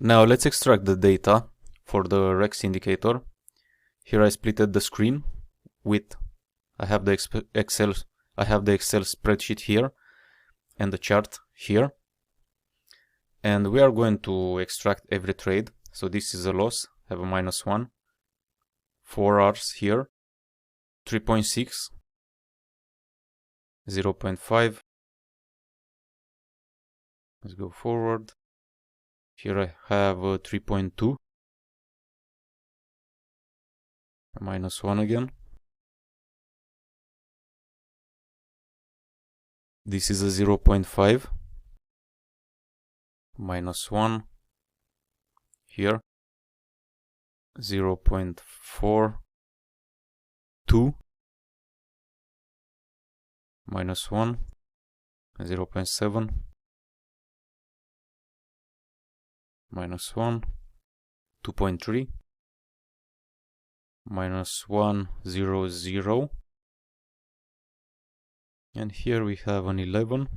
Now let's extract the data for the Rex indicator. Here I splitted the screen with I have the Excel spreadsheet here and the chart here. And we are going to extract every trade. So this is a loss, have a -1, 4 hours here, 3.6, 0.5. Let's go forward. Here I have 3.2, -1 again. This is a 0.5, -1 here, 0.4, 2, -1, 0.7, -1, 2.3, -1, 0, 0, and here we have an 11,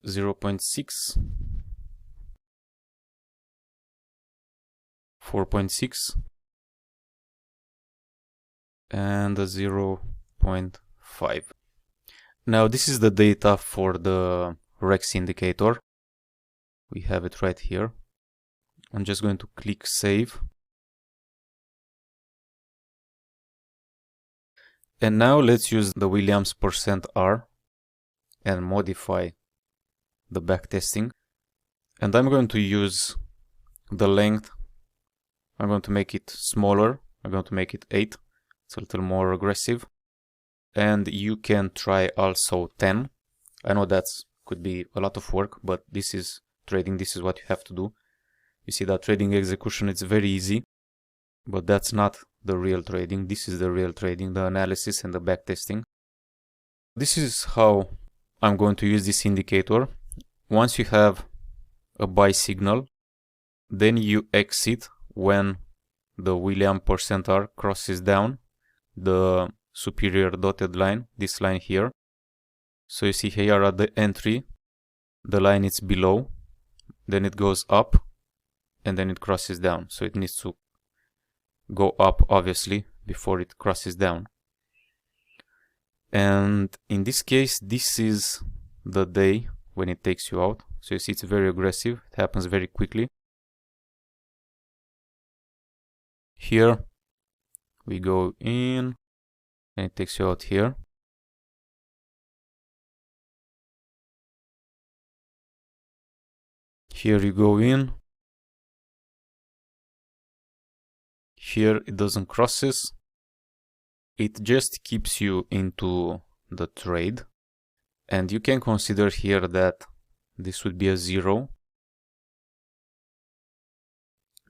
0.6, 4.6, and a 0.5. Now this is the data for the Rex indicator. We have it right here. I'm just going to click save. And now let's use the Williams %R and modify the backtesting. And I'm going to use the length. I'm going to make it smaller. I'm going to make it 8. It's a little more aggressive. And you can try also 10. I know that could be a lot of work, but this is trading. This is what you have to do. You see that trading execution, it's very easy, but that's not the real trading. This is the real trading, the analysis and the backtesting. This is how I'm going to use this indicator. Once you have a buy signal, then you exit when the Williams %R crosses down the superior dotted line, this line here. So you see here at the entry, the line is below, then it goes up, and then it crosses down. So it needs to go up, obviously, before it crosses down. And in this case, this is the day when it takes you out. So you see it's very aggressive. It happens very quickly. Here we go in, and it takes you out here. Here you go in. Here it doesn't crosses. It just keeps you into the trade. And you can consider here that this would be a 0.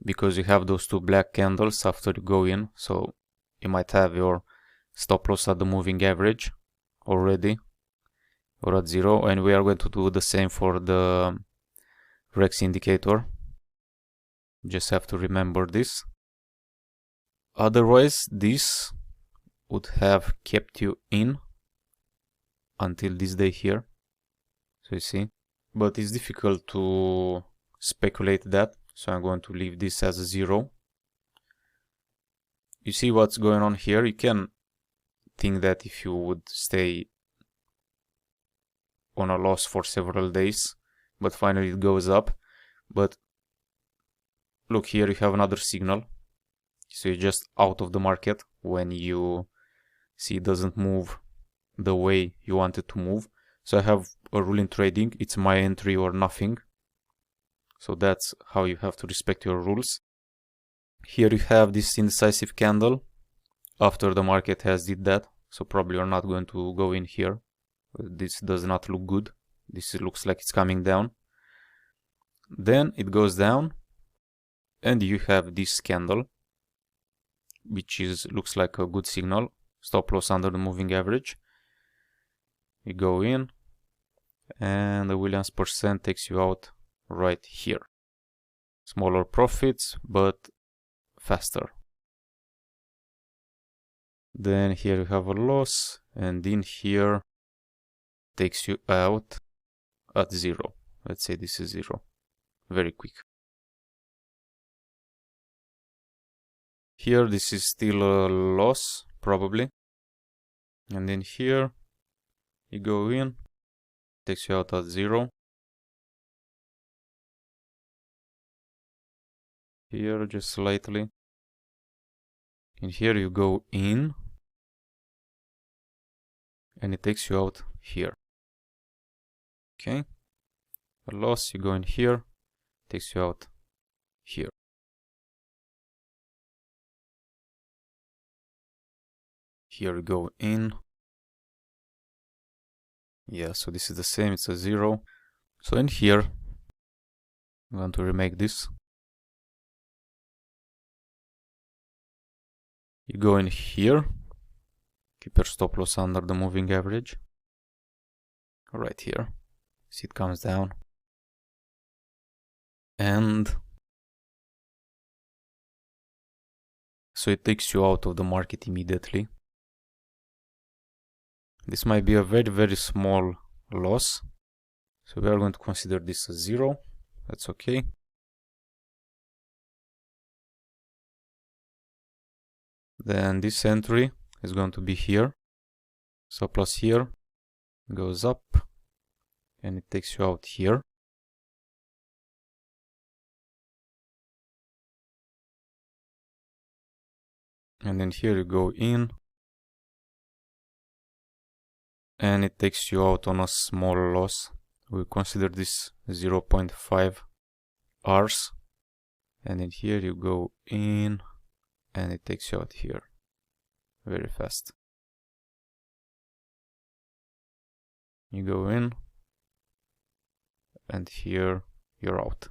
Because you have those two black candles after you go in. So you might have your stop loss at the moving average already, or at 0. And we are going to do the same for the Rex indicator. Just have to remember this. Otherwise, this would have kept you in until this day here. So you see, but it's difficult to speculate that. So I'm going to leave this as a 0. You see what's going on here? You can think that if you would stay on a loss for several days, but finally it goes up. But look here, you have another signal. So you're just out of the market when you see it doesn't move the way you want it to move. So I have a rule in trading. It's my entry or nothing. So that's how you have to respect your rules. Here you have this indecisive candle after the market has did that. So probably you're not going to go in here. This does not look good. This looks like it's coming down. Then it goes down and you have this candle, which looks like a good signal. Stop loss under the moving average. You go in and the Williams % takes you out right here. Smaller profits, but faster. Then here you have a loss, and in here takes you out at 0, let's say this is 0. Very quick. Here this is still a loss, probably. And then here you go in, takes you out at 0. Here just slightly. And here you go in, and it takes you out here. Okay. A loss, you go in here, takes you out here. Here you go in. Yeah, so this is the same, it's a 0. So in here, I'm going to remake this. You go in here, keep your stop loss under the moving average. Right here. See, it comes down. And so it takes you out of the market immediately. This might be a very, very small loss. So we are going to consider this a 0. That's okay. Then this entry is going to be here. Stop loss here goes up and it takes you out here. And then here you go in and it takes you out on a small loss. We consider this 0.5 Rs. And then here you go in and it takes you out here very fast. You go in and here you're out.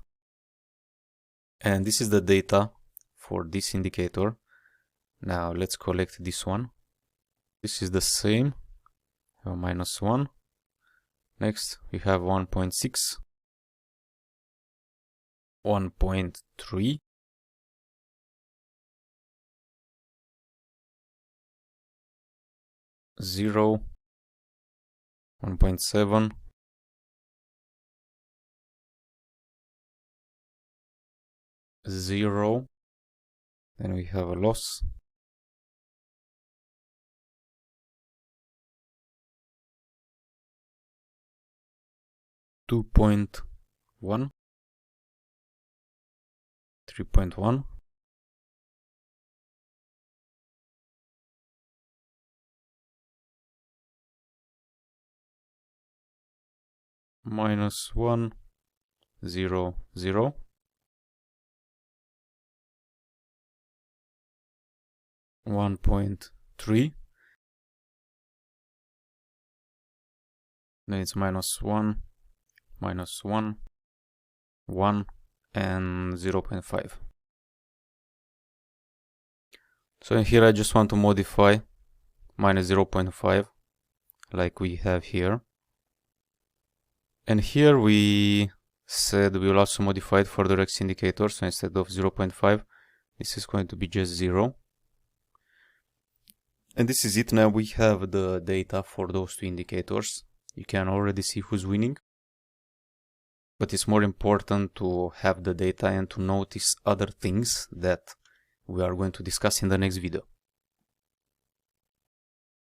And this is the data for this indicator. Now let's collect this one. This is the same, -1. Next we have 1.6, 1.3, 0, 1.7, 0, then we have a loss, 2.1, 3.1, -1, 0, 0, 1.3, then it's -1, -1, 1, and 0.5. So in here I just want to modify -0.5 like we have here. And here we said we will also modify it for the X indicator. So instead of 0.5, this is going to be just 0. And this is it. Now we have the data for those two indicators. You can already see who's winning. But it's more important to have the data and to notice other things that we are going to discuss in the next video.